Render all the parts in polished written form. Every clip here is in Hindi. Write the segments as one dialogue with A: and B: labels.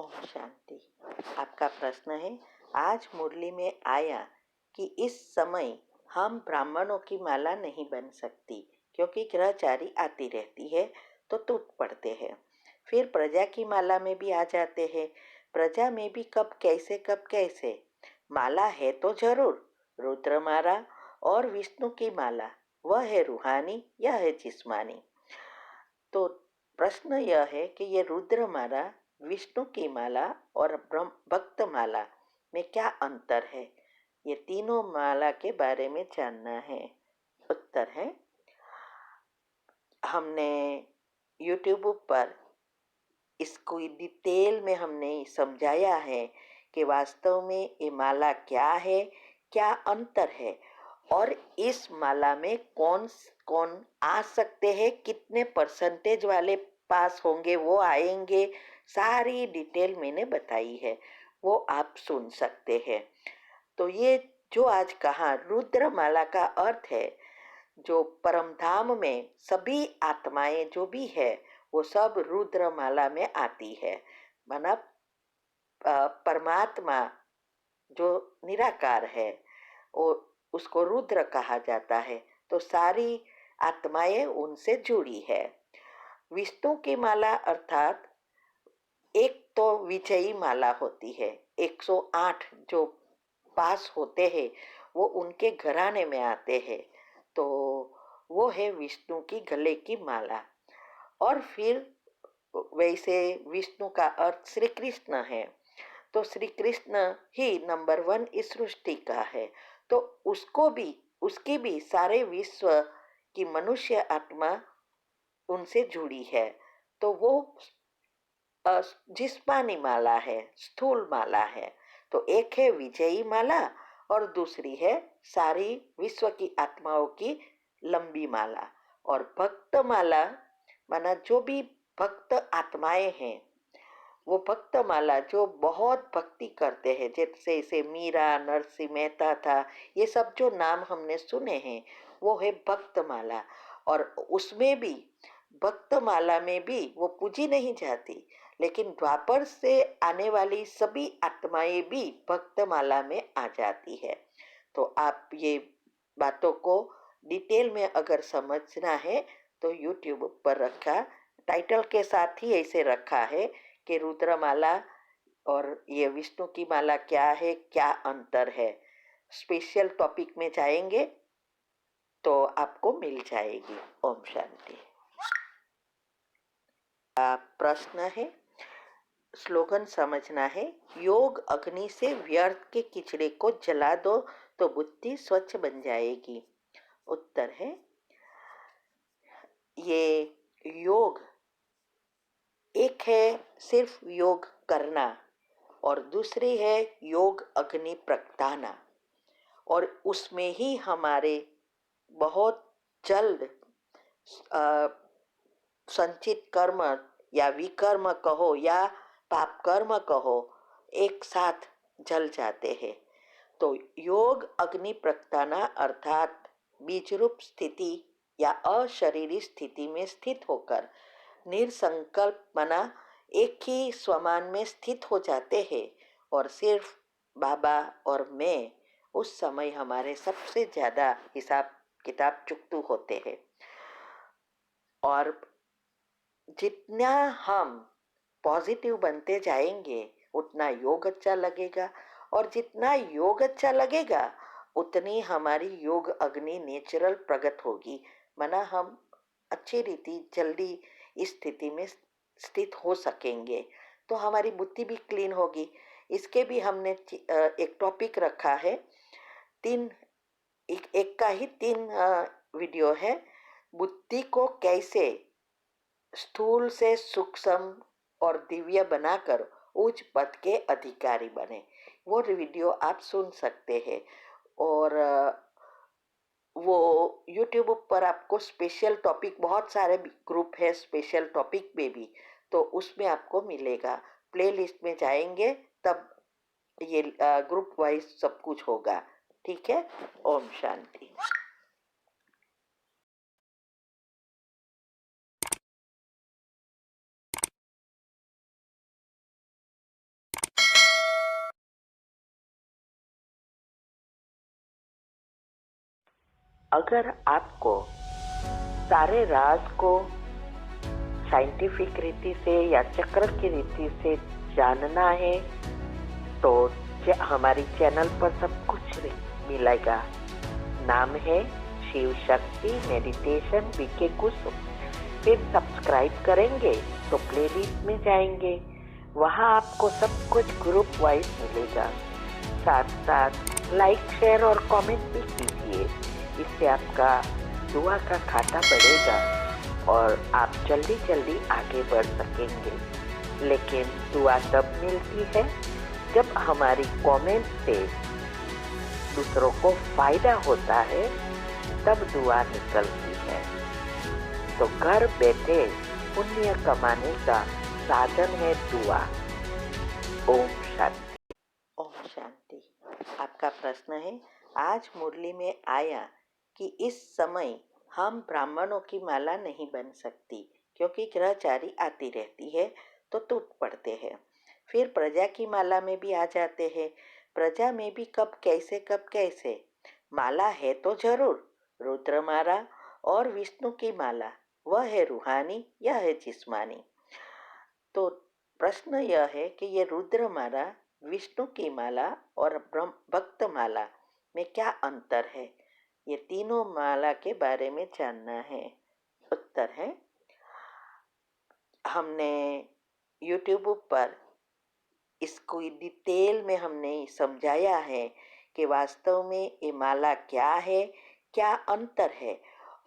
A: ओम शांति। आपका प्रश्न है, आज मुरली में आया कि इस समय हम ब्राह्मणों की माला नहीं बन सकती क्योंकि ग्रहचारी आती रहती है तो टूट पड़ते हैं। फिर प्रजा की माला में भी आ जाते हैं। प्रजा में भी कब कैसे माला है तो जरूर रुद्र माला और विष्णु की माला, वह है रूहानी, यह है जिस्मानी। तो प्रश्न यह है कि ये रुद्र माला, विष्णु की माला और ब्रह्म भक्त माला में क्या अंतर है, ये तीनों माला के बारे में जानना है। उत्तर है, हमने YouTube पर इसको डिटेल में हमने समझाया है कि वास्तव में ये माला क्या है, क्या अंतर है और इस माला में कौन कौन आ सकते हैं, कितने परसेंटेज वाले पास होंगे, वो आएंगे, सारी डिटेल मैंने बताई है, वो आप सुन सकते हैं। तो ये जो आज कहा रुद्र माला का अर्थ है, जो परम धाम में सभी आत्माएं जो भी है वो सब रुद्र माला में आती है। माना परमात्मा जो निराकार है वो उसको रुद्र कहा जाता है, तो सारी आत्माएं उनसे जुड़ी है। विष्णु की माला अर्थात एक तो विजयी माला होती है, 108 जो पास होते हैं वो उनके घराने में आते हैं, तो वो है विष्णु की गले की माला। और फिर वैसे विष्णु का अर्थ श्री कृष्ण है, तो श्री कृष्ण ही नंबर 1 इस सृष्टि का है, तो उसकी भी सारे विश्व की मनुष्य आत्मा उनसे जुड़ी है। तो वो जिस्मानी माला है, स्थूल माला है। तो एक है विजयी माला और दूसरी है सारी विश्व की आत्माओं की लंबी माला। और भक्त माला माना जो भी भक्त आत्माएं हैं, वो भक्त माला जो बहुत भक्ति करते हैं, जैसे मीरा, नरसिंह मेहता था, ये सब जो नाम हमने सुने हैं वो है भक्त माला। और उसमें भी भक्त माला में भी वो पूजी नहीं जाती, लेकिन द्वापर से आने वाली सभी आत्माएं भी भक्त माला में आ जाती है। तो आप ये बातों को डिटेल में अगर समझना है तो YouTube पर रखा टाइटल के साथ ही ऐसे रखा है कि रुद्रमाला और ये विष्णु की माला क्या है, क्या अंतर है। स्पेशल टॉपिक में जाएंगे तो आपको मिल जाएगी। ओम शांति। प्रश्न है, स्लोगन समझना है, योग अग्नि से व्यर्थ के किचड़े को जला दो तो बुद्धि स्वच्छ बन जाएगी। उत्तर है, ये योग एक है सिर्फ योग करना और दूसरी है योग अग्नि प्रगटाना, और उसमें ही हमारे बहुत जल्द संचित कर्म या विकर्म कहो या पाप कर्म कहो, एक साथ जल जाते हैं। तो योग अग्नि प्रगटाना अर्थात बीज रूप स्थिति या अशरीरी स्थिति में स्थित होकर निरसंकल्प मना एक ही स्वमान में स्थित हो जाते हैं, और सिर्फ बाबा और मैं उस समय हमारे सबसे ज्यादा हिसाब किताब चुकतू होते हैं। और जितना हम पॉजिटिव बनते जाएंगे उतना योग अच्छा लगेगा, और जितना योग अच्छा लगेगा उतनी हमारी योग अग्नि नेचुरल प्रगट होगी। माना हम अच्छी रीति जल्दी इस स्थिति में स्थित हो सकेंगे, तो हमारी बुद्धि भी क्लीन होगी। इसके भी हमने एक टॉपिक रखा है, एक का ही 3 वीडियो है, बुद्धि को कैसे स्थूल से सूक्ष्म और दिव्य बनाकर उच्च पद के अधिकारी बने। वो वीडियो आप सुन सकते हैं। और वो YouTube पर आपको स्पेशल टॉपिक, बहुत सारे ग्रुप है स्पेशल टॉपिक में भी, तो उसमें आपको मिलेगा। प्लेलिस्ट में जाएंगे तब ये ग्रुप वाइज सब कुछ होगा। ठीक है। ओम शांति। अगर आपको सारे राज को साइंटिफिक रीति से या चक्र की रीति से जानना है तो हमारी चैनल पर सब कुछ मिलेगा। नाम है शिव शक्ति मेडिटेशन बीके कुसुम। फिर सब्सक्राइब करेंगे तो प्लेलिस्ट में जाएंगे, वहाँ आपको सब कुछ ग्रुप वाइज मिलेगा। साथ साथ लाइक शेयर और कमेंट भी कीजिए, इससे आपका दुआ का खाता बढ़ेगा और आप जल्दी जल्दी आगे बढ़ सकेंगे। लेकिन दुआ तब मिलती है जब हमारी कमेंट से दूसरों को फायदा होता है, तब दुआ निकलती है। तो घर बैठे पुण्य कमाने का साधन है दुआ। ओम शांति। ओम शांति। आपका प्रश्न है, आज मुरली में आया कि इस समय हम ब्राह्मणों की माला नहीं बन सकती क्योंकि ग्रहचारी आती रहती है तो टूट पड़ते हैं। फिर प्रजा की माला में भी आ जाते हैं। प्रजा में भी कब कैसे माला है तो जरूर रुद्र माला और विष्णु की माला, वह है रूहानी, यह है जिस्मानी। तो प्रश्न यह है कि ये रुद्र माला, विष्णु की माला और भक्त माला में क्या अंतर है, ये तीनों माला के बारे में जानना है। उत्तर है, हमने YouTube पर इसको डिटेल में हमने समझाया है कि वास्तव में ये माला क्या है, क्या अंतर है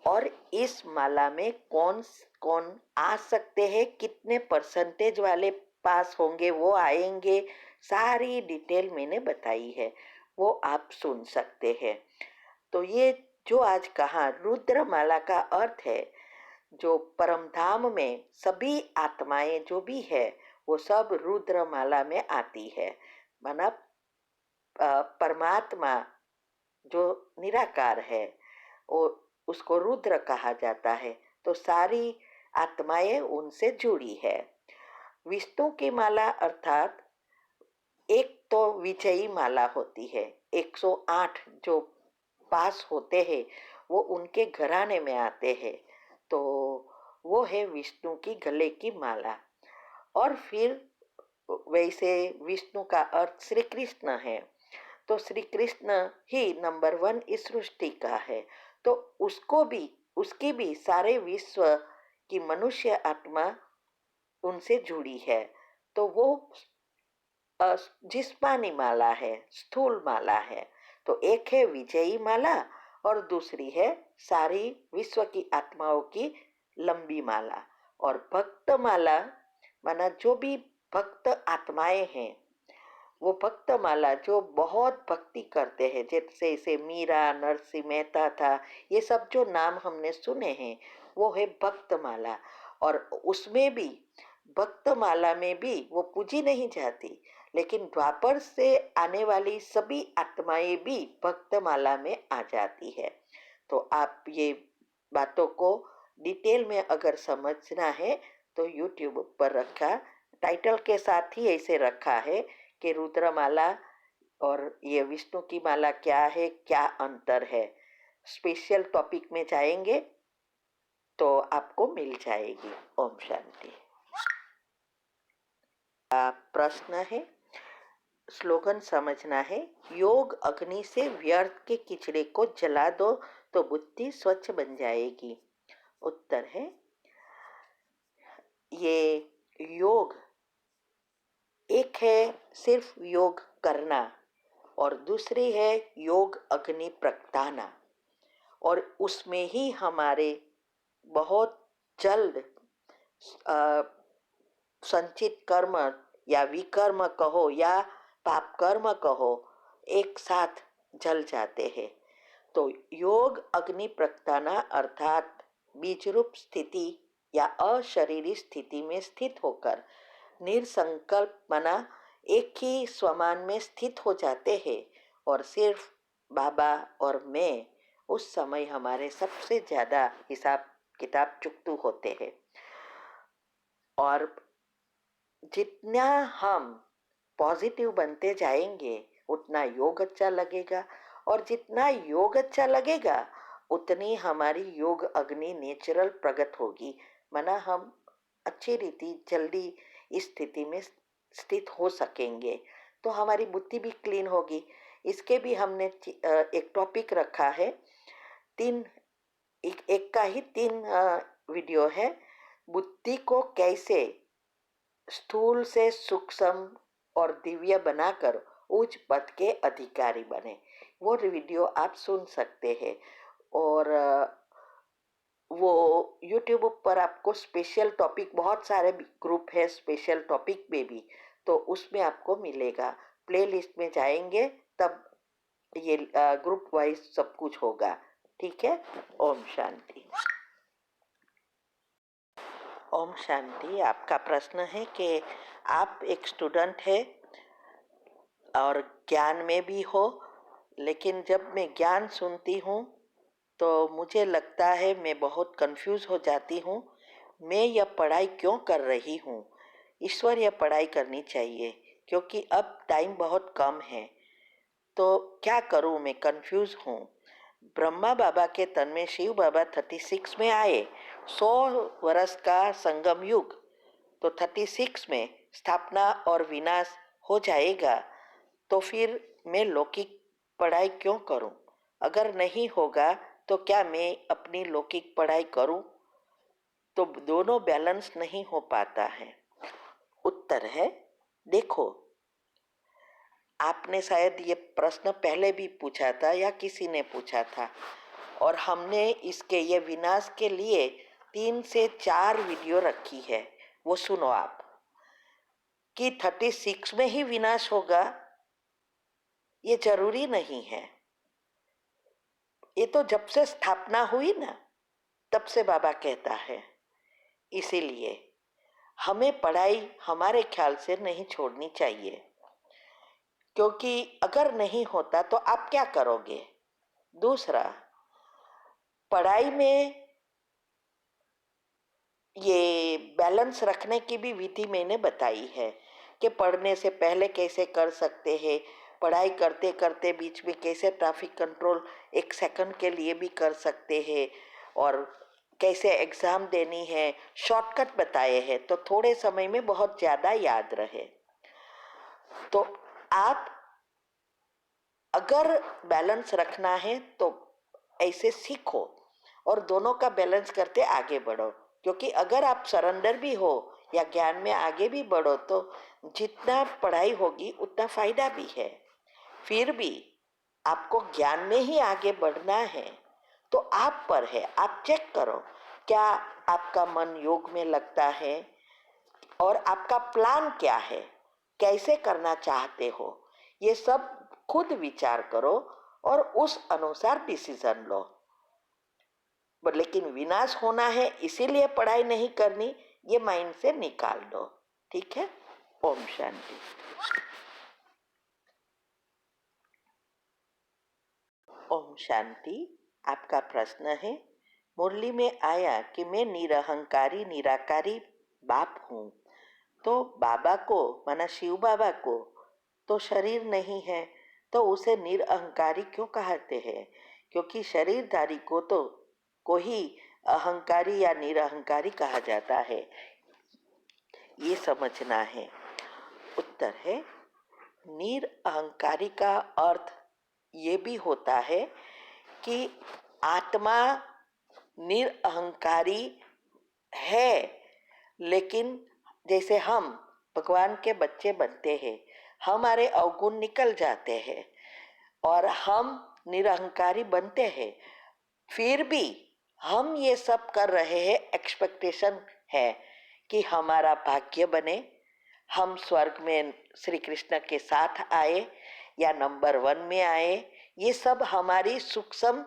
A: और इस माला में कौन कौन आ सकते हैं, कितने परसेंटेज वाले पास होंगे, वो आएंगे, सारी डिटेल मैंने बताई है, वो आप सुन सकते हैं। तो ये जो आज कहा रुद्र माला का अर्थ है, जो परम धाम में सभी आत्माएं जो भी है वो सब रुद्र माला में आती है। माना परमात्मा जो निराकार है वो उसको रुद्र कहा जाता है, तो सारी आत्माएं उनसे जुड़ी है। विष्णु की माला अर्थात एक तो विजयी माला होती है, 108 जो पास होते हैं वो उनके घराने में आते हैं, तो वो है विष्णु की गले की माला। और फिर वैसे विष्णु का अर्थ श्री कृष्ण है, तो श्री कृष्ण ही नंबर 1 इस सृष्टि का है, तो उसकी भी सारे विश्व की मनुष्य आत्मा उनसे जुड़ी है। तो वो जिस्मानी माला है, स्थूल माला है। तो एक है विजयी माला और दूसरी है सारी विश्व की आत्माओं की लंबी माला। और भक्त माला माना जो भी भक्त आत्माएं हैं, वो भक्त माला जो बहुत भक्ति करते हैं, जैसे मीरा, नरसिंह मेहता था, ये सब जो नाम हमने सुने हैं वो है भक्त माला। और उसमें भी भक्त माला में भी वो पूजी नहीं जाती, लेकिन द्वापर से आने वाली सभी आत्माएं भी भक्त माला में आ जाती है। तो आप ये बातों को डिटेल में अगर समझना है तो YouTube पर रखा टाइटल के साथ ही ऐसे रखा है कि रुद्रमाला और ये विष्णु की माला क्या है, क्या अंतर है। स्पेशल टॉपिक में जाएंगे तो आपको मिल जाएगी। ओम शांति। प्रश्न है, स्लोगन समझना है, योग अग्नि से व्यर्थ के किचड़े को जला दो तो बुद्धि स्वच्छ बन जाएगी। उत्तर है, ये योग एक है सिर्फ योग करना और दूसरी है योग अग्नि प्रगटाना, और उसमें ही हमारे बहुत जल्द संचित कर्म या विकर्म कहो या पाप कर्म कहो, एक साथ जल जाते हैं। तो योग अग्नि प्रगटाना अर्थात बीज रूप स्थिति या अशरीरी स्थिति में स्थित होकर निरसंकल्प मना एक ही स्वमान में स्थित हो जाते हैं, और सिर्फ बाबा और मैं उस समय हमारे सबसे ज्यादा हिसाब किताब चुकतू होते हैं। और जितना हम पॉजिटिव बनते जाएंगे उतना योग अच्छा लगेगा, और जितना योग अच्छा लगेगा उतनी हमारी योग अग्नि नेचुरल प्रगत होगी। माना हम अच्छी रीति जल्दी इस स्थिति में स्थित हो सकेंगे, तो हमारी बुद्धि भी क्लीन होगी। इसके भी हमने एक टॉपिक रखा है। तीन एक का ही तीन वीडियो है। बुद्धि को कैसे स्थूल से सूक्ष्म और दिव्य बनाकर उच्च पद के अधिकारी बने, वो वीडियो आप सुन सकते हैं। और वो YouTube पर आपको स्पेशल टॉपिक, बहुत सारे ग्रुप है स्पेशल टॉपिक में भी, तो उसमें आपको मिलेगा। प्लेलिस्ट में जाएंगे तब ये ग्रुप वाइज सब कुछ होगा। ठीक है। ओम शांति। ओम शांति। आपका प्रश्न है कि आप एक स्टूडेंट है और ज्ञान में भी हो, लेकिन जब मैं ज्ञान सुनती हूँ तो मुझे लगता है मैं बहुत कंफ्यूज हो जाती हूँ। मैं यह पढ़ाई क्यों कर रही हूँ? ईश्वर यह पढ़ाई करनी चाहिए क्योंकि अब टाइम बहुत कम है, तो क्या करूँ? मैं कंफ्यूज हूँ। ब्रह्मा बाबा के तन में शिव बाबा 36 में आए। 100 वर्ष का संगम युग, तो 36 में स्थापना और विनाश हो जाएगा। तो फिर मैं लौकिक पढ़ाई क्यों करूं? अगर नहीं होगा तो क्या मैं अपनी लौकिक पढ़ाई करूं? तो दोनों बैलेंस नहीं हो पाता है। उत्तर है, देखो, आपने शायद ये प्रश्न पहले भी पूछा था या किसी ने पूछा था, और हमने इसके ये विनाश के लिए 3 से 4 वीडियो रखी है। वो सुनो आप। कि 36 में ही विनाश होगा ये जरूरी नहीं है। ये तो जब से स्थापना हुई ना, तब से बाबा कहता है। इसीलिए हमें पढ़ाई हमारे ख्याल से नहीं छोड़नी चाहिए, क्योंकि अगर नहीं होता तो आप क्या करोगे? दूसरा, पढ़ाई में ये बैलेंस रखने की भी विधि मैंने बताई है कि पढ़ने से पहले कैसे कर सकते हैं, पढ़ाई करते करते बीच में कैसे ट्रैफिक कंट्रोल 1 सेकंड के लिए भी कर सकते हैं, और कैसे एग्ज़ाम देनी है, शॉर्टकट बताए हैं तो थोड़े समय में बहुत ज़्यादा याद रहे। तो आप अगर बैलेंस रखना है तो ऐसे सीखो और दोनों का बैलेंस करते आगे बढ़ो। क्योंकि अगर आप सरेंडर भी हो या ज्ञान में आगे भी बढ़ो तो जितना पढ़ाई होगी उतना फायदा भी है। फिर भी आपको ज्ञान में ही आगे बढ़ना है तो आप पर है, आप चेक करो क्या आपका मन योग में लगता है और आपका प्लान क्या है, कैसे करना चाहते हो, ये सब खुद विचार करो और उस अनुसार डिसीजन लो। लेकिन विनाश होना है इसीलिए पढ़ाई नहीं करनी, ये माइंड से निकाल दो। ठीक है। ओम शांति। ओम शांति। आपका प्रश्न है, मुरली में आया कि मैं निरहंकारी निराकारी बाप हूँ, तो बाबा को माना शिव बाबा को तो शरीर नहीं है, तो उसे निरअहंकारी क्यों कहते हैं? क्योंकि शरीरधारी को तो ही अहंकारी या निरअहंकारी कहा जाता है, ये समझना है। उत्तर है, निरअहंकारी का अर्थ ये भी होता है कि आत्मा निरअहंकारी है, लेकिन जैसे हम भगवान के बच्चे बनते हैं, हमारे अवगुण निकल जाते हैं और हम निरअहंकारी बनते हैं, फिर भी हम ये सब कर रहे हैं, एक्सपेक्टेशन है कि हमारा भाग्य बने, हम स्वर्ग में श्री कृष्ण के साथ आए या नंबर 1 में आए। ये सब हमारी सूक्ष्म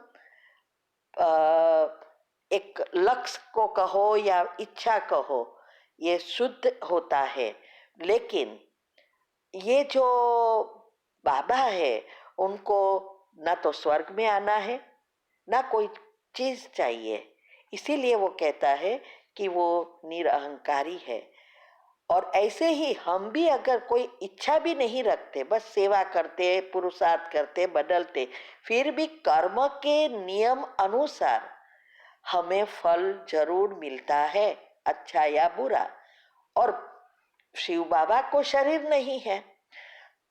A: एक लक्ष्य को कहो या इच्छा कहो, ये शुद्ध होता है। लेकिन ये जो बाबा है उनको ना तो स्वर्ग में आना है ना कोई चीज चाहिए, इसीलिए वो कहता है कि वो निरअहंकारी है। और ऐसे ही हम भी अगर कोई इच्छा भी नहीं रखते, बस सेवा करते, पुरुषार्थ करते, बदलते, फिर भी कर्म के नियम अनुसार हमें फल जरूर मिलता है, अच्छा या बुरा। और शिव बाबा को शरीर नहीं है,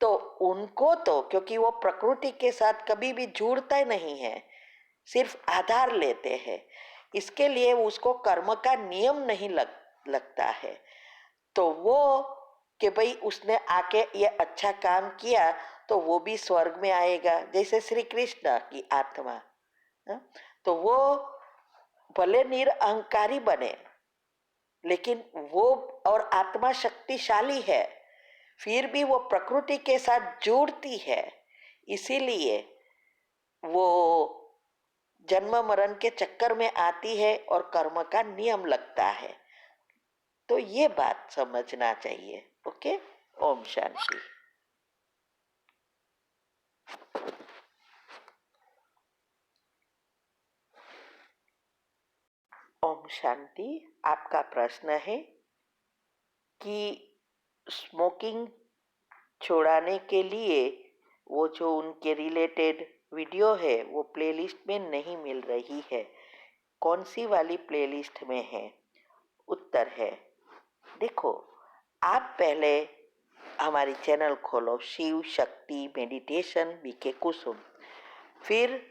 A: तो उनको तो क्योंकि वो प्रकृति के साथ कभी भी जुड़ता नहीं है, सिर्फ आधार लेते हैं, इसके लिए उसको कर्म का नियम नहीं लगता है। तो वो कि भाई उसने आके ये अच्छा काम किया तो वो भी स्वर्ग में आएगा, जैसे श्री कृष्ण की आत्मा। हाँ? तो वो भले निरअहंकारी बने, लेकिन वो और आत्मा शक्तिशाली है, फिर भी वो प्रकृति के साथ जुड़ती है, इसीलिए वो जन्म मरण के चक्कर में आती है और कर्म का नियम लगता है। तो ये बात समझना चाहिए। ओके। ओम शांति। ओम शांति। आपका प्रश्न है कि स्मोकिंग छुड़ाने के लिए वो जो उनके रिलेटेड वीडियो है वो प्लेलिस्ट में नहीं मिल रही है, कौन सी वाली प्लेलिस्ट में है? उत्तर है, देखो, आप पहले हमारी चैनल खोलो, शिव शक्ति मेडिटेशन बीके कुसुम। फिर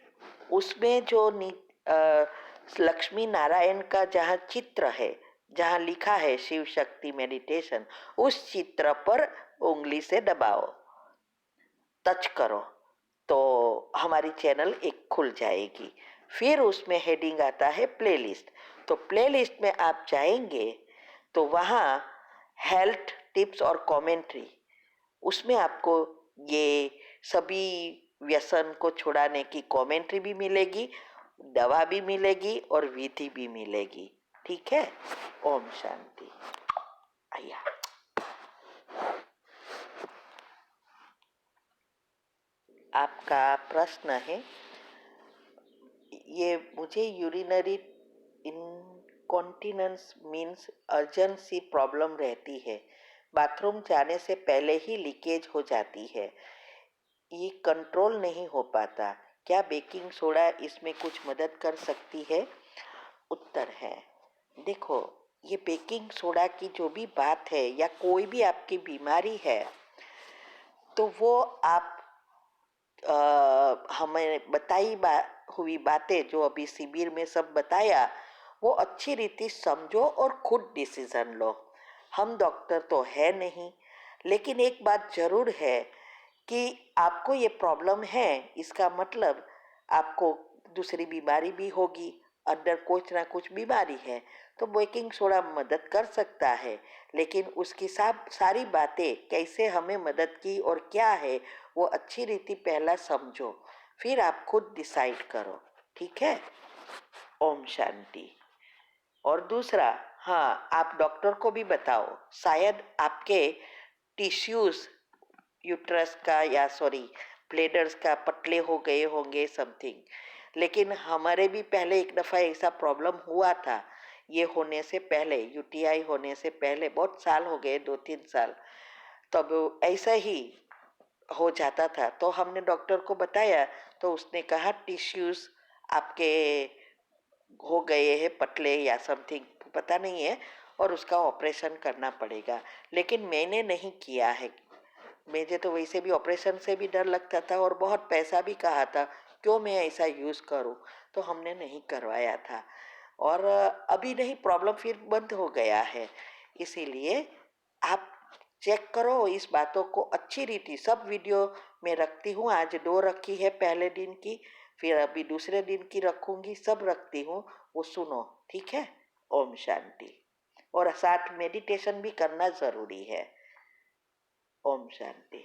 A: उसमें जो लक्ष्मी नारायण का जहाँ चित्र है, जहाँ लिखा है शिव शक्ति मेडिटेशन, उस चित्र पर उंगली से दबाओ, टच करो, तो हमारी चैनल एक खुल जाएगी। फिर उसमें हेडिंग आता है प्लेलिस्ट। तो प्लेलिस्ट में आप जाएंगे तो वहाँ हेल्थ टिप्स और कमेंट्री, उसमें आपको ये सभी व्यसन को छुड़ाने की कमेंट्री भी मिलेगी, दवा भी मिलेगी और विधि भी मिलेगी। ठीक है। ओम शांति। आया। आपका प्रश्न है, ये मुझे urinary incontinence means urgency problem रहती है, बाथरूम जाने से पहले ही लीकेज हो जाती है, ये कंट्रोल नहीं हो पाता, क्या बेकिंग सोडा इसमें कुछ मदद कर सकती है? उत्तर है, देखो, ये बेकिंग सोडा की जो भी बात है या कोई भी आपकी बीमारी है, तो वो आप हमें बताई हुई बातें जो अभी शिविर में सब बताया, वो अच्छी रीति समझो और खुद डिसीजन लो। हम डॉक्टर तो है नहीं, लेकिन एक बात जरूर है कि आपको ये प्रॉब्लम है, इसका मतलब आपको दूसरी बीमारी भी होगी, अंदर कुछ ना कुछ बीमारी है, तो बेकिंग सोडा मदद कर सकता है। लेकिन उसकी सारी बातें कैसे हमें मदद की और क्या है, वो अच्छी रीति पहला समझो, फिर आप खुद डिसाइड करो। ठीक है। ओम शांति। और दूसरा, हाँ, आप डॉक्टर को भी बताओ, शायद आपके टिश्यूज यूट्रस का या सॉरी ब्लेडर्स का पतले हो गए होंगे समथिंग, लेकिन हमारे भी पहले एक दफ़ा ऐसा प्रॉब्लम हुआ था, ये होने से पहले, यूटीआई होने से पहले, बहुत साल हो गए, 2-3 साल, तब ऐसा ही हो जाता था। तो हमने डॉक्टर को बताया, तो उसने कहा टिश्यूज आपके हो गए हैं पतले या समथिंग, पता नहीं है, और उसका ऑपरेशन करना पड़ेगा। लेकिन मैंने नहीं किया है, मुझे तो वैसे भी ऑपरेशन से भी डर लगता था और बहुत पैसा भी कहा था, क्यों मैं ऐसा यूज़ करूं, तो हमने नहीं करवाया था। और अभी नहीं, प्रॉब्लम फिर बंद हो गया है। इसीलिए आप चेक करो इस बातों को अच्छी रीति, सब वीडियो में रखती हूँ, आज 2 रखी है पहले दिन की, फिर अभी दूसरे दिन की रखूंगी, सब रखती हूँ, वो सुनो। ठीक है। ओम शांति। और साथ मेडिटेशन भी करना जरूरी है। ओम शांति।